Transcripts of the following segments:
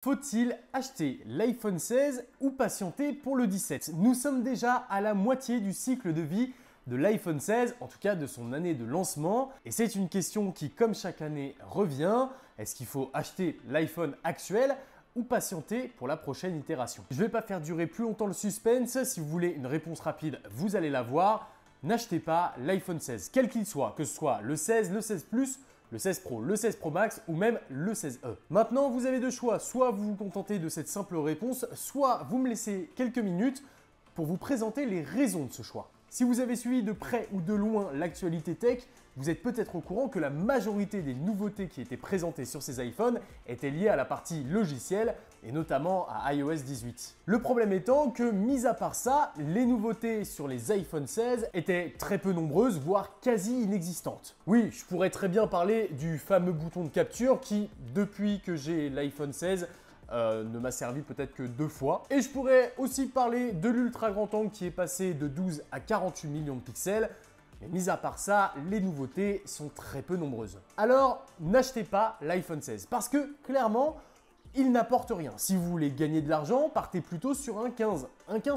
Faut-il acheter l'iPhone 16 ou patienter pour le 17? Nous sommes déjà à la moitié du cycle de vie de l'iPhone 16, en tout cas de son année de lancement. Et c'est une question qui, comme chaque année, revient. Est-ce qu'il faut acheter l'iPhone actuel ou patienter pour la prochaine itération? Je ne vais pas faire durer plus longtemps le suspense. Si vous voulez une réponse rapide, vous allez la voir. N'achetez pas l'iPhone 16, quel qu'il soit, que ce soit le 16, le 16 Plus, le 16 Pro, le 16 Pro Max ou même le 16e. Maintenant, vous avez deux choix. Soit vous vous contentez de cette simple réponse, soit vous me laissez quelques minutes pour vous présenter les raisons de ce choix. Si vous avez suivi de près ou de loin l'actualité tech, vous êtes peut-être au courant que la majorité des nouveautés qui étaient présentées sur ces iPhones étaient liées à la partie logicielle et notamment à iOS 18. Le problème étant que, mis à part ça, les nouveautés sur les iPhone 16 étaient très peu nombreuses, voire quasi inexistantes. Oui, je pourrais très bien parler du fameux bouton de capture qui, depuis que j'ai l'iPhone 16, ne m'a servi peut-être que 2 fois. Et je pourrais aussi parler de l'ultra grand angle qui est passé de 12 à 48 millions de pixels. Mais mis à part ça, les nouveautés sont très peu nombreuses. Alors, n'achetez pas l'iPhone 16 parce que clairement, il n'apporte rien. Si vous voulez gagner de l'argent, partez plutôt sur un 15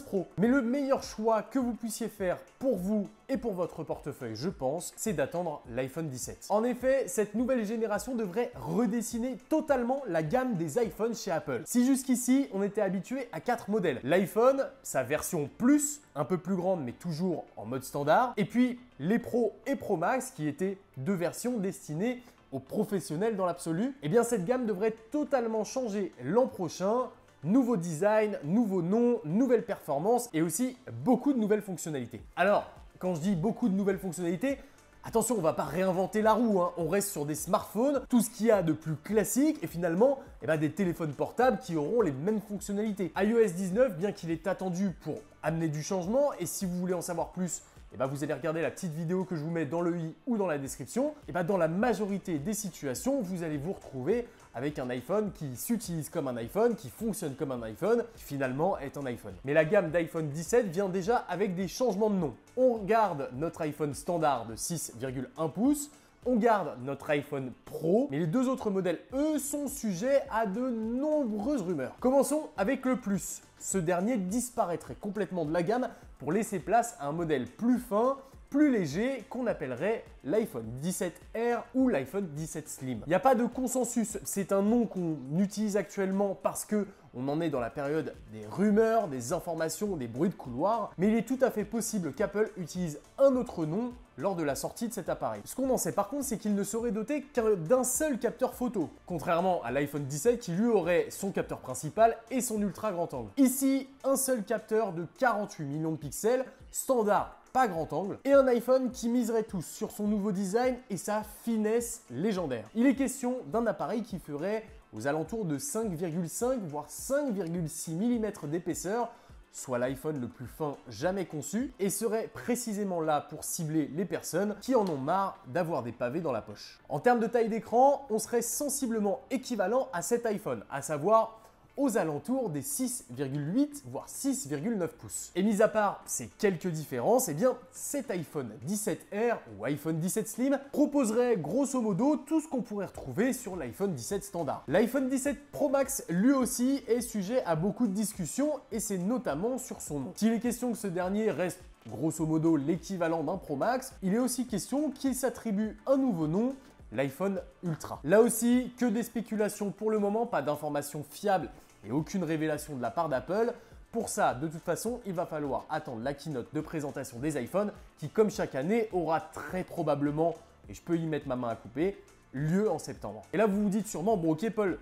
Pro. Mais le meilleur choix que vous puissiez faire pour vous et pour votre portefeuille, je pense, c'est d'attendre l'iPhone 17. En effet, cette nouvelle génération devrait redessiner totalement la gamme des iPhones chez Apple. Si jusqu'ici, on était habitué à 4 modèles. L'iPhone, sa version Plus, un peu plus grande mais toujours en mode standard. Et puis les Pro et Pro Max qui étaient deux versions destinées aux professionnels dans l'absolu. Eh bien cette gamme devrait totalement changer l'an prochain. Nouveau design, nouveau nom, nouvelles performances et aussi beaucoup de nouvelles fonctionnalités. Alors, quand je dis beaucoup de nouvelles fonctionnalités, attention, on va pas réinventer la roue, hein. On reste sur des smartphones, tout ce qu'il y a de plus classique et finalement des téléphones portables qui auront les mêmes fonctionnalités. iOS 19, bien qu'il est attendu pour amener du changement, et si vous voulez en savoir plus, vous allez regarder la petite vidéo que je vous mets dans le i ou dans la description. Dans la majorité des situations, vous allez vous retrouver avec un iPhone qui s'utilise comme un iPhone, qui fonctionne comme un iPhone, qui finalement est un iPhone. Mais la gamme d'iPhone 17 vient déjà avec des changements de nom. On garde notre iPhone standard de 6,1 pouces, on garde notre iPhone Pro, mais les deux autres modèles, eux, sont sujets à de nombreuses rumeurs. Commençons avec le Plus. Ce dernier disparaîtrait complètement de la gamme pour laisser place à un modèle plus fin, plus léger, qu'on appellerait l'iPhone 17R ou l'iPhone 17 Slim. Il n'y a pas de consensus, c'est un nom qu'on utilise actuellement parce que on en est dans la période des rumeurs, des informations, des bruits de couloir, mais il est tout à fait possible qu'Apple utilise un autre nom lors de la sortie de cet appareil. Ce qu'on en sait par contre, c'est qu'il ne serait doté qu'un d'un seul capteur photo, contrairement à l'iPhone 17 qui lui aurait son capteur principal et son ultra grand angle. Ici, un seul capteur de 48 millions de pixels, standard, pas grand angle, et un iPhone qui miserait tous sur son nouveau design et sa finesse légendaire. Il est question d'un appareil qui ferait aux alentours de 5,5 voire 5,6 mm d'épaisseur, soit l'iPhone le plus fin jamais conçu, et serait précisément là pour cibler les personnes qui en ont marre d'avoir des pavés dans la poche. En termes de taille d'écran, on serait sensiblement équivalent à cet iPhone, à savoir aux alentours des 6,8 voire 6,9 pouces. Et mis à part ces quelques différences, cet iPhone 17R ou iPhone 17 Slim proposerait grosso modo tout ce qu'on pourrait retrouver sur l'iPhone 17 standard. L'iPhone 17 Pro Max lui aussi est sujet à beaucoup de discussions et c'est notamment sur son nom. S'il est question que ce dernier reste grosso modo l'équivalent d'un Pro Max, il est aussi question qu'il s'attribue un nouveau nom, l'iPhone Ultra. Là aussi, que des spéculations pour le moment, pas d'informations fiables et aucune révélation de la part d'Apple. Pour ça, de toute façon, il va falloir attendre la keynote de présentation des iPhones qui, comme chaque année, aura très probablement, et je peux y mettre ma main à couper, lieu en septembre. Et là, vous vous dites sûrement, bon ok Paul,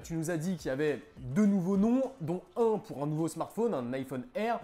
tu nous as dit qu'il y avait deux nouveaux noms, dont un pour un nouveau smartphone, un iPhone Air,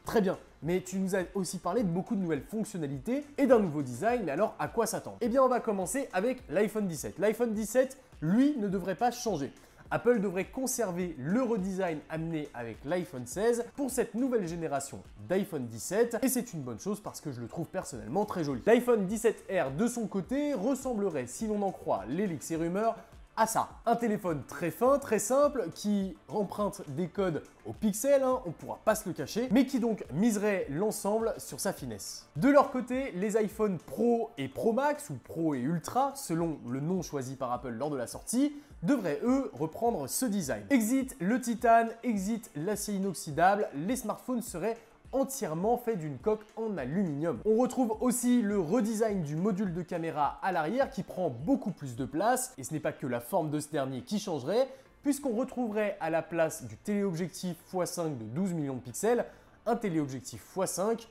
très bien. Mais tu nous as aussi parlé de beaucoup de nouvelles fonctionnalités et d'un nouveau design, mais alors à quoi s'attendre? On va commencer avec l'iPhone 17. L'iPhone 17, lui, ne devrait pas changer. Apple devrait conserver le redesign amené avec l'iPhone 16 pour cette nouvelle génération d'iPhone 17 et c'est une bonne chose parce que je le trouve personnellement très joli. L'iPhone 17R de son côté ressemblerait, si l'on en croit les leaks et rumeurs, à ça. Un téléphone très fin, très simple, qui emprunte des codes au pixel, on ne pourra pas se le cacher, mais qui donc miserait l'ensemble sur sa finesse. De leur côté, les iPhone Pro et Pro Max, ou Pro et Ultra, selon le nom choisi par Apple lors de la sortie, devraient eux reprendre ce design. Exit le titane, exit l'acier inoxydable, les smartphones seraient entièrement fait d'une coque en aluminium. On retrouve aussi le redesign du module de caméra à l'arrière qui prend beaucoup plus de place et ce n'est pas que la forme de ce dernier qui changerait puisqu'on retrouverait à la place du téléobjectif x5 de 12 millions de pixels un téléobjectif x5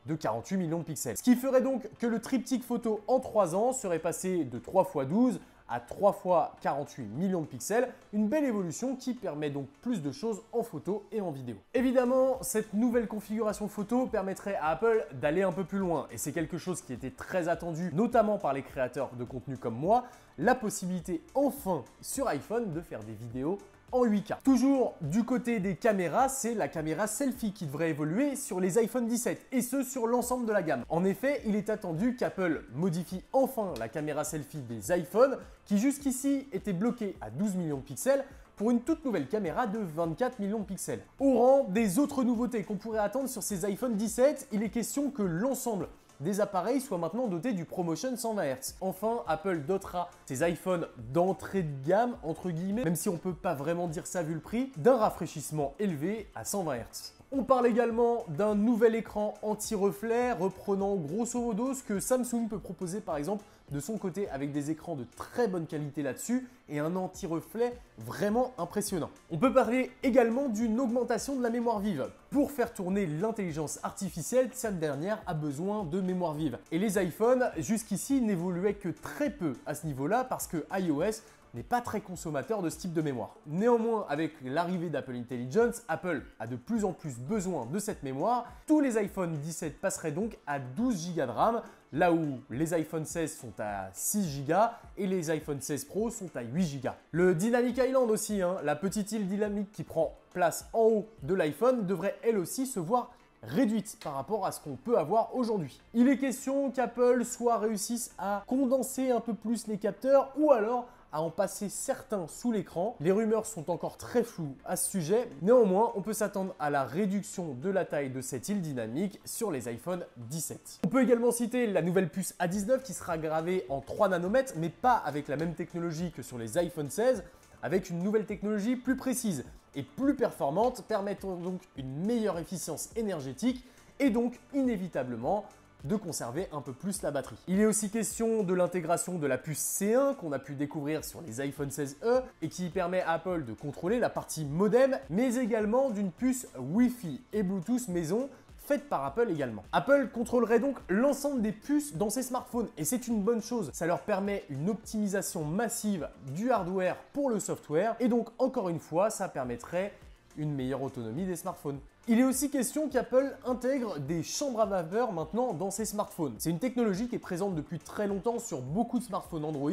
de 48 millions de pixels. Ce qui ferait donc que le triptyque photo en 3 ans serait passé de 3 x 12 à 3 x 48 millions de pixels, une belle évolution qui permet donc plus de choses en photo et en vidéo. Évidemment, cette nouvelle configuration photo permettrait à Apple d'aller un peu plus loin et c'est quelque chose qui était très attendu, notamment par les créateurs de contenu comme moi, la possibilité enfin sur iPhone de faire des vidéos en 8K. Toujours du côté des caméras, c'est la caméra selfie qui devrait évoluer sur les iPhone 17 et ce sur l'ensemble de la gamme. En effet, il est attendu qu'Apple modifie enfin la caméra selfie des iPhones qui jusqu'ici était bloquée à 12 millions de pixels pour une toute nouvelle caméra de 24 millions de pixels. Au rang des autres nouveautés qu'on pourrait attendre sur ces iPhone 17, il est question que l'ensemble des appareils soient maintenant dotés du ProMotion 120 Hz. Enfin, Apple dotera ses iPhones d'entrée de gamme, entre guillemets, même si on peut pas vraiment dire ça vu le prix, d'un rafraîchissement élevé à 120 Hz. On parle également d'un nouvel écran anti-reflet reprenant grosso modo ce que Samsung peut proposer par exemple de son côté avec des écrans de très bonne qualité là-dessus et un anti-reflet vraiment impressionnant. On peut parler également d'une augmentation de la mémoire vive. Pour faire tourner l'intelligence artificielle, cette dernière a besoin de mémoire vive. Et les iPhones jusqu'ici n'évoluaient que très peu à ce niveau-là parce que iOS n'est pas très consommateur de ce type de mémoire. Néanmoins, avec l'arrivée d'Apple Intelligence, Apple a de plus en plus besoin de cette mémoire. Tous les iPhone 17 passeraient donc à 12 Go de RAM, là où les iPhone 16 sont à 6 Go et les iPhone 16 Pro sont à 8 Go. Le Dynamic Island aussi, la petite île dynamique qui prend place en haut de l'iPhone, devrait elle aussi se voir réduite par rapport à ce qu'on peut avoir aujourd'hui. Il est question qu'Apple soit réussisse à condenser un peu plus les capteurs ou alors à en passer certains sous l'écran. Les rumeurs sont encore très floues à ce sujet. Néanmoins, on peut s'attendre à la réduction de la taille de cette île dynamique sur les iPhone 17. On peut également citer la nouvelle puce A19 qui sera gravée en 3 nanomètres, mais pas avec la même technologie que sur les iPhone 16, avec une nouvelle technologie plus précise et plus performante, permettant donc une meilleure efficience énergétique et donc inévitablement de conserver un peu plus la batterie. Il est aussi question de l'intégration de la puce C1 qu'on a pu découvrir sur les iPhone 16e et qui permet à Apple de contrôler la partie modem, mais également d'une puce Wi-Fi et Bluetooth maison faite par Apple également. Apple contrôlerait donc l'ensemble des puces dans ses smartphones et c'est une bonne chose. Ça leur permet une optimisation massive du hardware pour le software et donc encore une fois, ça permettrait une meilleure autonomie des smartphones. Il est aussi question qu'Apple intègre des chambres à vapeur maintenant dans ses smartphones. C'est une technologie qui est présente depuis très longtemps sur beaucoup de smartphones Android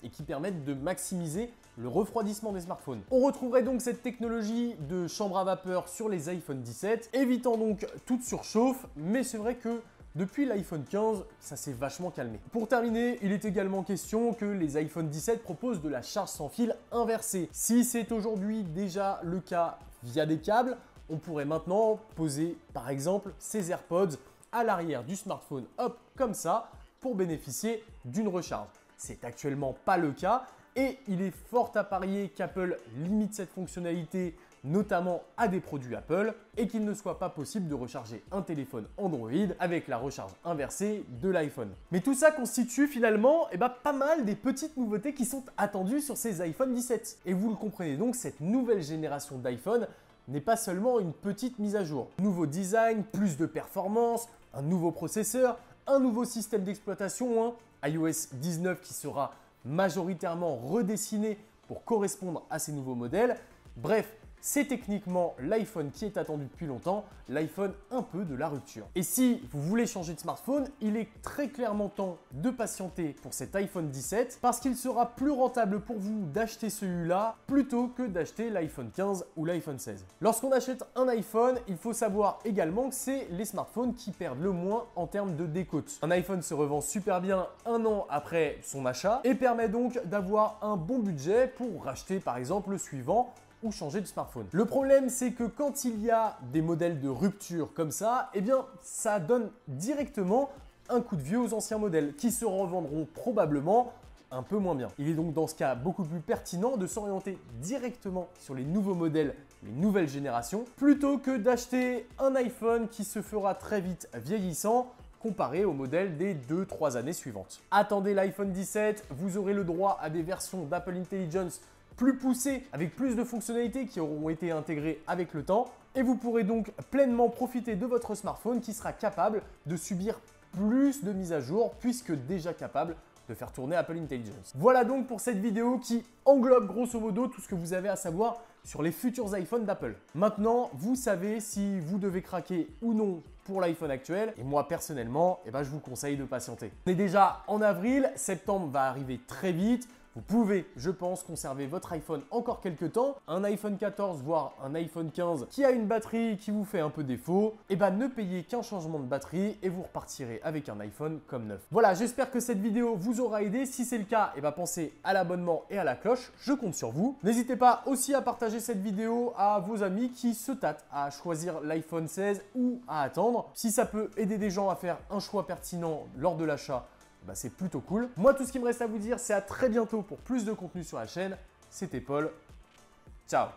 et qui permettent de maximiser le refroidissement des smartphones. On retrouverait donc cette technologie de chambre à vapeur sur les iPhone 17, évitant donc toute surchauffe, mais c'est vrai que depuis l'iPhone 15, ça s'est vachement calmé. Pour terminer, il est également question que les iPhone 17 proposent de la charge sans fil inversée. Si c'est aujourd'hui déjà le cas via des câbles, on pourrait maintenant poser par exemple ces AirPods à l'arrière du smartphone, hop, comme ça, pour bénéficier d'une recharge. C'est actuellement pas le cas et il est fort à parier qu'Apple limite cette fonctionnalité notamment à des produits Apple et qu'il ne soit pas possible de recharger un téléphone Android avec la recharge inversée de l'iPhone. Mais tout ça constitue finalement pas mal des petites nouveautés qui sont attendues sur ces iPhone 17. Et vous le comprenez donc, cette nouvelle génération d'iPhone n'est pas seulement une petite mise à jour. Nouveau design, plus de performance, un nouveau processeur, un nouveau système d'exploitation, iOS 19 qui sera majoritairement redessiné pour correspondre à ces nouveaux modèles. Bref, c'est techniquement l'iPhone qui est attendu depuis longtemps, l'iPhone un peu de la rupture. Et si vous voulez changer de smartphone, il est très clairement temps de patienter pour cet iPhone 17 parce qu'il sera plus rentable pour vous d'acheter celui-là plutôt que d'acheter l'iPhone 15 ou l'iPhone 16. Lorsqu'on achète un iPhone, il faut savoir également que c'est les smartphones qui perdent le moins en termes de décote. Un iPhone se revend super bien un an après son achat et permet donc d'avoir un bon budget pour racheter par exemple le suivant ou changer de smartphone. Le problème, c'est que quand il y a des modèles de rupture comme ça, ça donne directement un coup de vieux aux anciens modèles qui se revendront probablement un peu moins bien. Il est donc dans ce cas beaucoup plus pertinent de s'orienter directement sur les nouveaux modèles, les nouvelles générations, plutôt que d'acheter un iPhone qui se fera très vite vieillissant comparé au modèle des 2-3 années suivantes. Attendez l'iPhone 17, vous aurez le droit à des versions d'Apple Intelligence plus poussées, avec plus de fonctionnalités qui auront été intégrées avec le temps, et vous pourrez donc pleinement profiter de votre smartphone qui sera capable de subir plus de mises à jour, puisque déjà capable de faire tourner Apple Intelligence. Voilà donc pour cette vidéo qui englobe grosso modo tout ce que vous avez à savoir sur les futurs iPhones d'Apple. Maintenant, vous savez si vous devez craquer ou non pour l'iPhone actuel. Et moi, personnellement, je vous conseille de patienter. On est déjà en avril, septembre va arriver très vite. Vous pouvez, je pense, conserver votre iPhone encore quelques temps. Un iPhone 14, voire un iPhone 15 qui a une batterie qui vous fait un peu défaut, ne payez qu'un changement de batterie et vous repartirez avec un iPhone comme neuf. Voilà, j'espère que cette vidéo vous aura aidé. Si c'est le cas, pensez à l'abonnement et à la cloche. Je compte sur vous. N'hésitez pas aussi à partager cette vidéo à vos amis qui se tâtent à choisir l'iPhone 16 ou à attendre. Si ça peut aider des gens à faire un choix pertinent lors de l'achat, c'est plutôt cool. Moi, tout ce qui me reste à vous dire, c'est à très bientôt pour plus de contenu sur la chaîne. C'était Paul. Ciao!